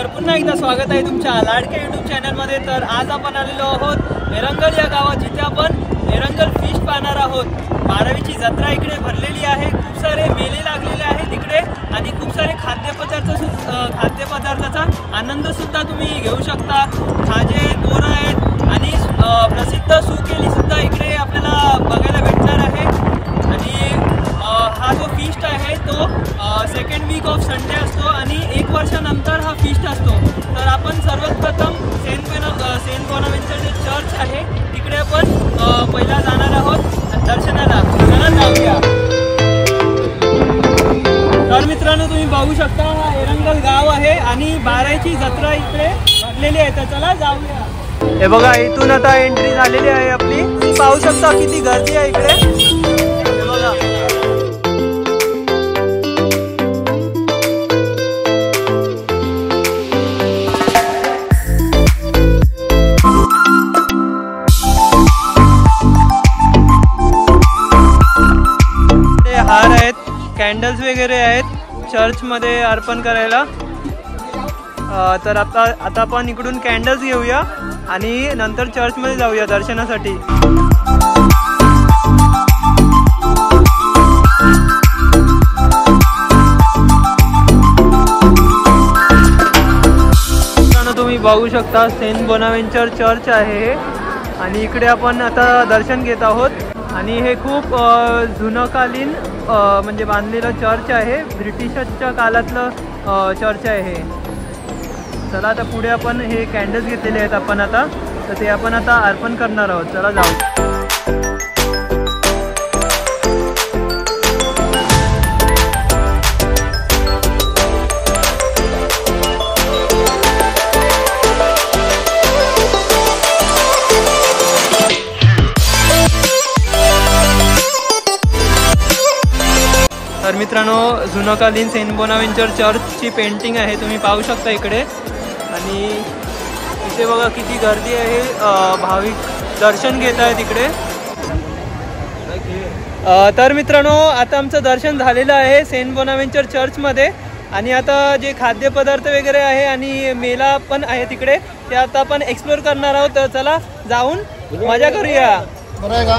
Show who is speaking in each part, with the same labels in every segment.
Speaker 1: तर पुन्हा एकदा स्वागत आहे तुमच्या लाडक्या यूट्यूब चॅनलमध्ये। तर आज आपण आलेलो आहोत एरंगल या गावात, जिथे आपण एरंगल फिश पाहणार आहोत। 12वीची जत्रा इकडे भरलेली आहे, खूप सारे मेले लागलेले आहेत इकडे आणि खूप सारे खाद्यपदार्थाचा आनंद सुद्धा तुम्ही घेऊ शकता। ताजे दोरा आहेत आणि प्रसिद्ध सुकेली सुद्धा इकडे आपल्याला बघायला भेटणार आहे। आणि हा जो फीस्ट आहे तो सेकंड वीक ऑफ संडे असतो आणि 1 वर्षानंतर हा फीस्ट असतो। तर आपण सर्वप्रथम सेंट बोनावेंचर जे चर्च आहे तिकडे आपण पहिला जाणार आहोत दर्शनाला। चला जाऊया। तर मित्रांनो तुम्ही बघू शकता हा एरंगल गाव आहे आणि 12वीची जत्रा इकडे भरलेली आहे। तर चला जाऊया। हे बघा इथून आता एंट्री झालेली आहे आपली। तुम्ही पाहू शकता किती गर्दी आहे इकडे। हे बघा हार आहेत, कॅन्डल्स वगैरे आहेत चर्च मध्ये अर्पण करायला। तर आता आपण इकडून कॅन्डल्स घेऊया आणि नंतर चर्च मध्ये जाऊया दर्शनासाठी। तुम्ही बघू शकता सेंट बोनावेंचर चर्च आहे आणि इकडे आपण आता दर्शन घेत आहोत। आणि हे खूप जुनकालीन म्हणजे बांधलेलं चर्च आहे, ब्रिटिशच्या काळातलं चर्च आहे हे। चला आता पुढे आपण हे कॅन्डल्स घेतलेले आहेत आपण आता, तर ते आपण आता अर्पण करणार आहोत। चला जाऊ। तर मित्रांनो जुनकालीन सेंट बोनावेंचर चर्चची पेंटिंग आहे, तुम्ही पाहू शकता इकडे। आणि इथे बघा किती गर्दी आहे, भाविक दर्शन घेत आहेत इकडे। तर मित्रांनो आता आमचं दर्शन झालेलं आहे सेंट बोनावेंचर चर्चमध्ये आणि आता जे खाद्यपदार्थ वगैरे आहे आणि मेला पण आहे तिकडे, ते आता आपण एक्सप्लोर करणार आहोत। तर चला जाऊन मजा करूया।
Speaker 2: बरं आहे का?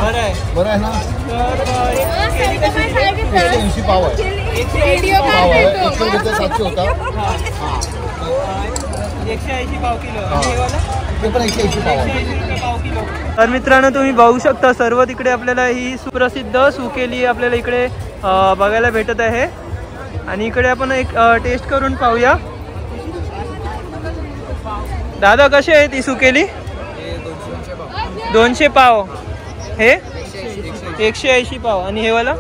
Speaker 2: बरं आहे ना?
Speaker 1: तर
Speaker 2: 180 पाव आहे। 700 होता।
Speaker 1: 180 पाव किलो आणि हे वाला
Speaker 2: ते पण 180 पाव आहे।
Speaker 1: 180 रुपये पाव किलो। तर मित्रांनो तुम्ही बघू शकता सर्व तिकडे आपल्याला ही सुप्रसिद्ध सुकेली आपल्याला इकडे बघायला भेटत आहे। आणि इकडे आपण एक टेस्ट करून पाहूया। दादा कशी आहे ती सुकेली? 200 पाव। हे 180 पाव आणि हे वाला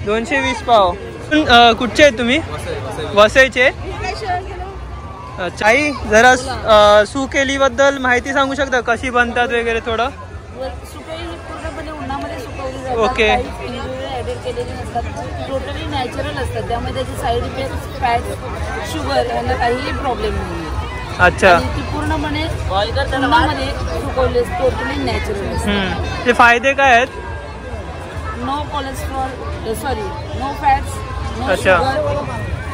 Speaker 1: 220 पाव। कुठचे आहेत तुम्ही? वसईचे। आई जरा सुकेली बद्दल माहिती सांगू शकता, कशी बनतात वगैरे थोडं? ओके।
Speaker 3: टोटली नॅचरल असतात, त्यामुळे त्याचे साईड इफेक्ट फॅट शुगर यांना काहीही प्रॉब्लेम नाही।
Speaker 1: अच्छा।
Speaker 3: ती पूर्णपणे उन्हामध्ये सुकवले, टोटली नॅचरल असतात।
Speaker 1: ते फायदे काय आहेत?
Speaker 3: No cholesterol, sorry no fats, no
Speaker 1: अच्छा।
Speaker 3: शुगर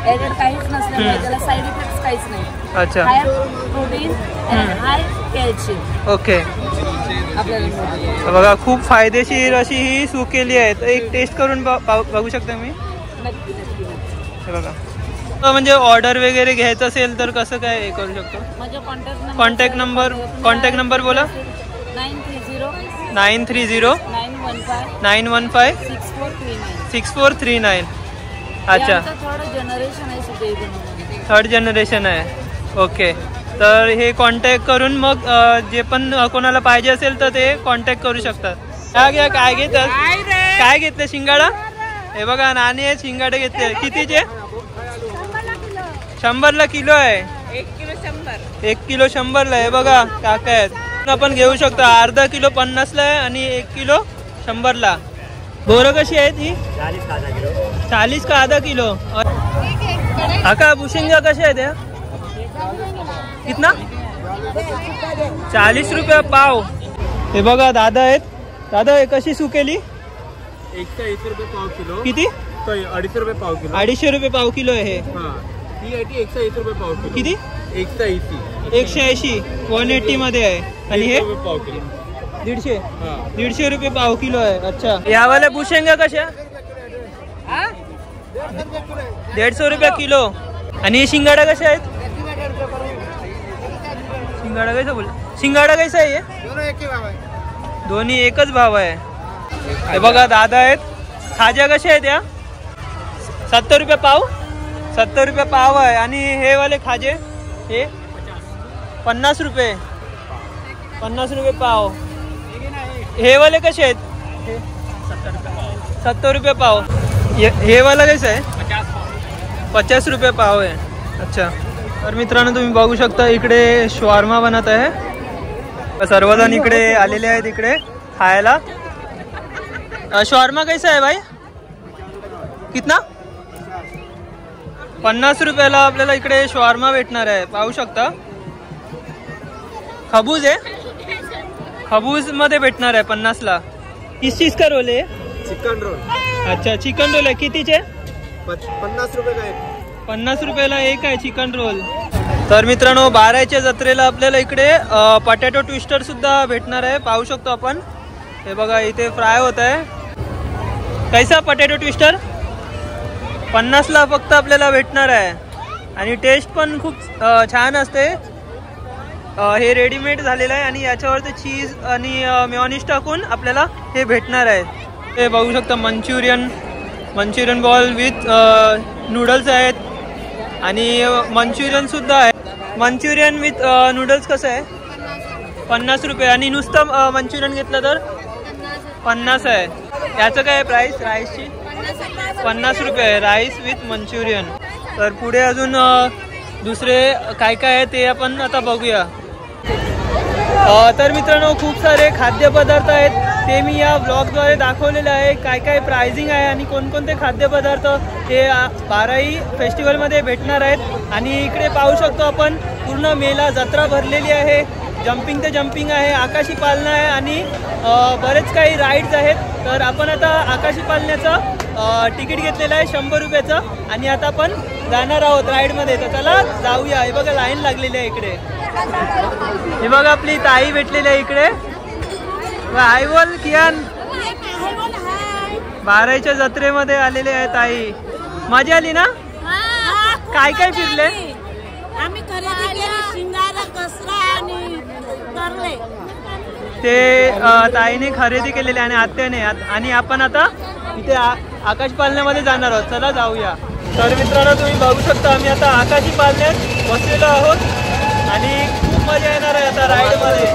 Speaker 3: ॲडेड काहीच नसल्यामुळे त्याला साईड इफेक्ट्स काहीच नाही।
Speaker 1: अच्छा।
Speaker 3: हाय प्रोटीन आणि हाय कॅल्शियम
Speaker 1: ओके।
Speaker 3: आपल्याला
Speaker 1: बघा खूप फायदेशीर अशी ही सुकेली आहे। तर एक टेस्ट करून बघू शकता मी?
Speaker 3: नक्की नक्की।
Speaker 1: हे बघा म्हणजे ऑर्डर वगैरे घ्यायचं असेल तर कसं काय करू शकतो?
Speaker 3: माझा
Speaker 1: कॉन्टॅक्ट नंबर बोला। 930 915 6439। अच्छा, थर्ड जनरेशन आहे। ओके। तर हे कॉन्टॅक्ट करून मग जे पण कोणाला पाहिजे असेल तर ते कॉन्टॅक्ट करू शकतात। काय घेतात? काय घेतलं? शिंगाडा? हे बघा नाणी आहे, शिंगाडे घेतले। कितीचे? 100ला किलो आहे। 1 किलो 100ला आहे। बघा काका आहेत, आपण घेऊ शकतो। अर्धा किलो 50ला आहे आणि 1 किलो 100ला। बोरं कशी आहेत ही? 40 का आधा किलो। काका बुशिंगा कशा आहेत या? कितना? 40 रुपये पाव। हे बघा दादा आहेत। दादा हे कशी सुकेली?
Speaker 4: 180 रुपये पाव किलो।
Speaker 1: किती?
Speaker 4: 250 रुपये पाव किलो।
Speaker 1: 250 रुपये पाव किलो आहे हे।
Speaker 4: हाँ, ही 180 रुपये पाव किलो।
Speaker 1: किती?
Speaker 4: 180.
Speaker 1: 180 180 मध्ये आहे. आणि हे
Speaker 4: 1 रुपये पाव किलो.
Speaker 1: 150
Speaker 4: हा.
Speaker 1: 150 रुपये पाव किलो आहे. अच्छा, यावाल्या भुशेंगा कशा? 150 रुपये किलो. आणि शिंगाडा कशा आहेत? शिंगाडा कैसा बोल? शिंगाडा कैसा आहे? दोन्ही एकच भाव आहे. हे बघा दादा आहेत. खाज्या कशा आहेत या? 70 रुपये पाव. 70 रुपये पाव आहे. आणि हे वाले खाजे हे 50 रुपये. 50 रुपये पाव. हे वाले कसे आहेत? 70 रुपये पाव. हे वाला कैसा आहे? 50 रुपये पाव आहे. अच्छा, तर मित्रांनो तुम्ही बघू शकता इकडे शॉर्मा बनत आहे. सर्वजण इकडे आलेले आहेत इकडे खायला. शॉर्मा कैसा आहे भाई? कितना? 50 रुपयाला आपल्याला इकडे शॉर्मा भेटणार आहे. पाहू शकता. खबूज आहे. खबूज मध्ये भेटणार आहे 50 ला. किस चीज का रोल आहे?
Speaker 4: Chicken roll.
Speaker 1: अच्छा, चिकन रोल आहे. कितीचे?
Speaker 4: 50 रुपये का एक.
Speaker 1: 50 रुपयाला एक आहे चिकन रोल. तर मित्रांनो, बाराच्या जत्रेला आपल्याला इकडे पटॅटो ट्विस्टर सुद्धा भेटणार आहे. पाहू शकतो आपण. हे बघा इथे फ्राय होत आहे. कैसा पटॅटो ट्विस्टर? 50 ला फक्त आपल्याला भेटणार आहे. आणि टेस्ट पण खूप छान असते. हे रेडीमेड झालेलं आहे आणि याच्यावरती चीज आणि मेयोनीज टाकून आपल्याला हे भेटणार आहे. हे बघू शकता मंचुरियन बॉल विथ नूडल्स आहेत. आणि मंचुरियन सुद्धा आहे. मंचुरियन विथ नूडल्स कसं आहे? 50 रुपये. आणि नुसतं मंचुरियन घेतलं तर 50 आहे. याचं काय प्राइस? राईसची 50 रुपये आहे. Rice with Manchurian. तर पुढे अजून दुसरे काय काय आहे ते आपण आता बघूया. तर मित्रांनो, खूप सारे खाद्यपदार्थ आहेत. ते मी या ब्लॉगद्वारे दाखवलेले आहे. काय काय प्राइसिंग आहे आणि कोणकोणते खाद्यपदार्थ हे बाराई फेस्टिवलमध्ये भेटणार आहेत. आणि इकडे पाहू शकतो आपण पूर्ण मेला जत्रा भरलेली आहे. जम्पिंग ते जम्पिंग आहे, आकाशी पालना आहे आणि बरेच काही राईड्स आहेत. तर आपण आता आकाशी पालण्याचं तिकीट घेतलेलं आहे 100 रुपयाचं. आणि आता आपण जाणार आहोत राईडमध्ये. तर चला जाऊया. हे बघा लाईन लागलेली आहे इकडे. हे बघा आपली ताई भेटलेली आहे इकडे. हाय बोल कियान. बाराईच्या जत्रेमध्ये आलेले आहे ताई. मजा आली ना? काय काय फिरले?
Speaker 3: आम्ही खरेदी केली शिंगारा, कसरा आणि तरले.
Speaker 1: ते ताईने खरेदी केलेले आणि आत्याने. आणि आपण आता इथे आकाश पालण्यामध्ये जाणार आहोत. चला जाऊया. तर मित्रांनो, तुम्ही बघू शकता आम्ही आता आकाशी पालण्यात बसलेलो आहोत आणि खूप मजा येणार आहे आता राईडमध्ये.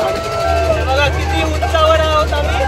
Speaker 1: बघा किती उंचावर आहोत आम्ही.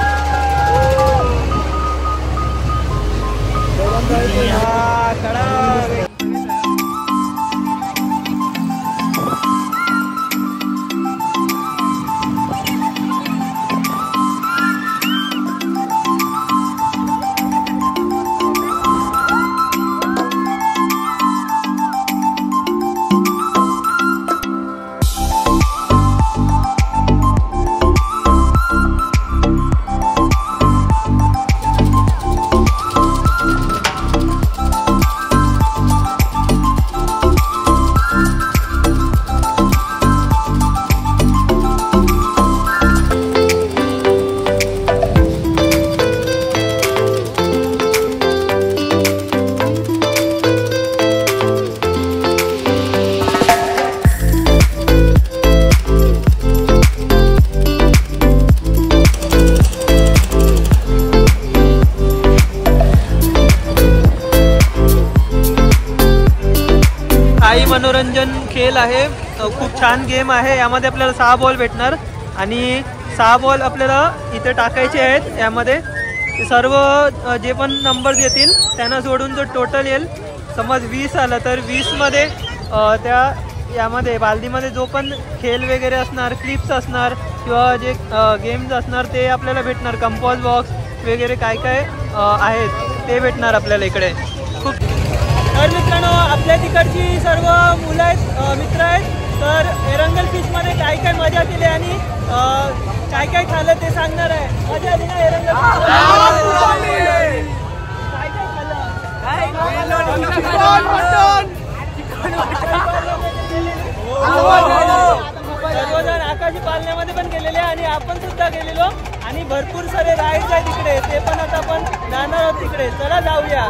Speaker 1: मनोरंजन खेळ आहे. खूप छान गेम आहे. यामध्ये आपल्याला 6 बॉल भेटणार आणि 6 बॉल आपल्याला इथे टाकायचे आहेत. यामध्ये सर्व जे पण नंबर्स येतील त्यांना सोडून जो टोटल येईल, समज 20 आला तर 20 मध्ये त्या यामध्ये बालदीमध्ये जो पण खेळ वगैरे असणार, क्लिप्स असणार किंवा जे गेम्स असणार ते आपल्याला भेटणार. कंपॉस बॉक्स वगैरे काय काय आहेत ते भेटणार आपल्याला इकडे. खूप. तर मित्रांनो, आपल्या तिकडची सर्व मुलं आहेत, मित्र आहेत. तर एरंगल फिशमध्ये काय काय मजा केली आणि काय काय खाल्लं ते सांगणार आहे. मजा आली ना एरंगल? काय काय खाल्लं? आपण सुद्धा गेलेलो आणि भरपूर सारे राईड्स आहेत तिकडे, ते पण आता आपण जाणार आहोत तिकडे. चला जाऊया.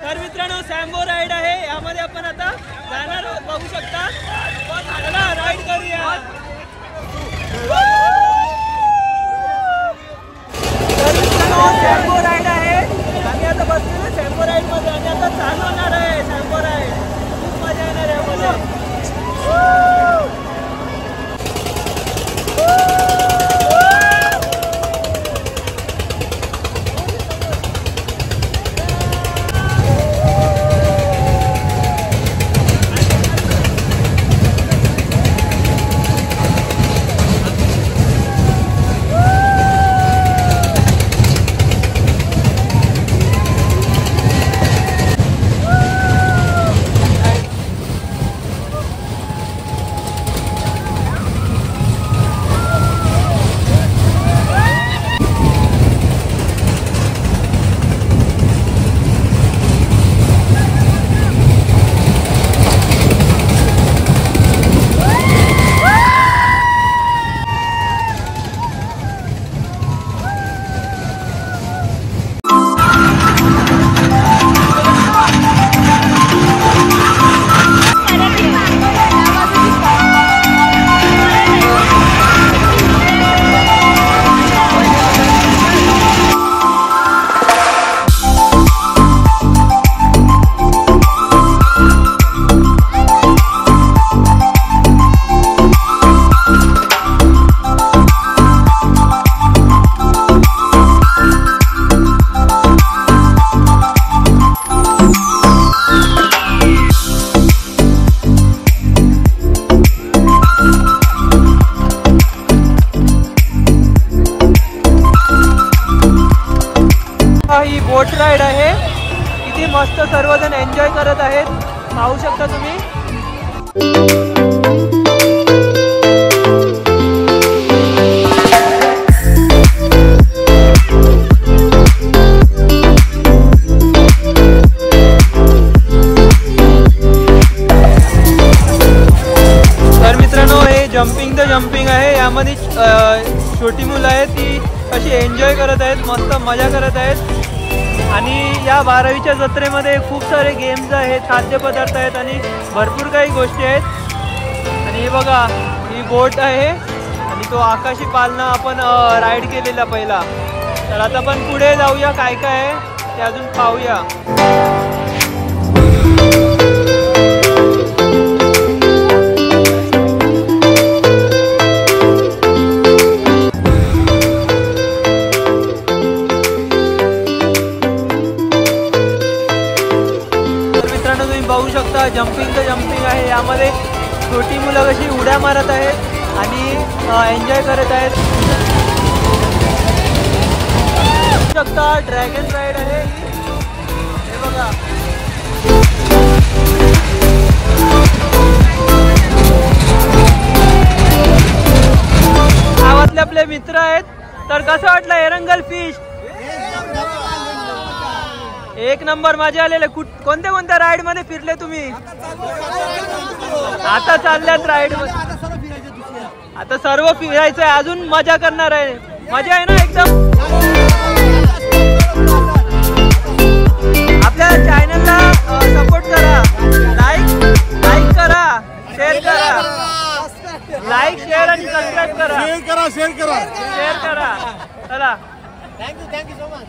Speaker 1: तर मित्रांनो सॅम्बो राईड आहे, यामध्ये आपण आता जाणार आहोत, बघू शकता. चला राईड करूया. तर मित्रांनो सॅम्बो राईड आहे, आम्ही आता बसलेलो सॅम्बो राईड मध्ये आणि आता चालवणार आहे सॅम्बो राईड. खूप मजा येणार आहे यामध्ये. ही बोट राईड आहे, किती मस्त सर्वजण एन्जॉय करत आहेत, पाहू शकता तुम्ही. तर मित्रांनो हे जम्पिंग आहे, यामध्ये छोटी मुलं आहेत, ती अशी एन्जॉय करत आहेत, मस्त मजा करत आहेत. आणि या 12वीच्या जत्रेमध्ये खूप सारे गेम्स आहेत, खाद्यपदार्थ आहेत आणि भरपूर काही गोष्टी आहेत. आणि हे बघा, ही बोट आहे आणि तो आकाशी पालना आपण राईड केलेला पहिला. तर आता आपण पुढे जाऊया, काय काय आहे ते अजून पाहूया. पाहू शकता जम्पिंग आहे, यामध्ये छोटी मुलं कशी उड्या मारत आहेत आणि एन्जॉय करत आहेत. पाहू शकता ड्रॅगन राईड आहे, हे बघा. गावातले आपले मित्र आहेत. तर कसं वाटलं एरंगल फिश? एक नंबर मजा आलेले. कोणत्या कोणत्या राईड मध्ये फिरले तुम्ही? आता चालल्यात राईड मध्ये, आता सर्व फिरायचं आहे, अजून मजा करणार आहे. मजा आहे ना एकदम. आपल्या चॅनलला सपोर्ट करा, लाईक करा, शेअर करा, लाईक शेअर आणि सबस्क्राईब करा, शेअर करा. चला, थँक्यू सो मच.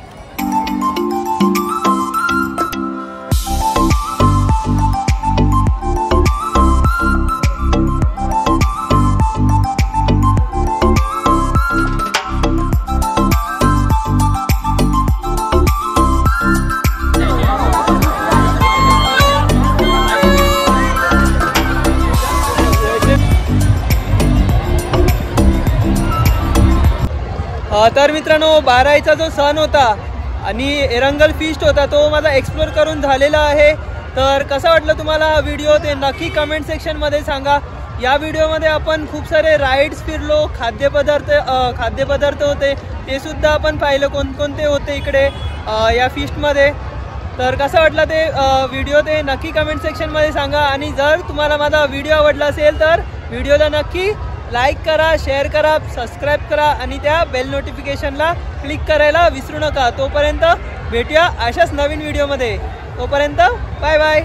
Speaker 1: तर मित्रांनो 12वीचा जो सण होता आणि एरंगल फीस्ट होता तो माझा एक्सप्लोर करून झालेला आहे. तर कसं वाटलं तुम्हाला हा व्हिडिओ ते नक्की कमेंट सेक्शनमध्ये सांगा. या व्हिडिओमध्ये आपण खूप सारे राईड्स फिरलो, खाद्यपदार्थ होते ते सुद्धा आपण पाहिलं कोणकोणते होते इकडे या फीस्टमध्ये. तर कसं वाटलं ते व्हिडिओ ते नक्की कमेंट सेक्शनमध्ये सांगा. आणि जर तुम्हाला माझा व्हिडिओ आवडला असेल तर व्हिडिओला नक्की लाईक करा, शेअर करा, सबस्क्राईब करा आणि त्या बेल नोटिफिकेशनला क्लिक करायला विसरू नका. तोपर्यंत भेटूया अशाच नवीन व्हिडिओमध्ये. तोपर्यंत बाय बाय.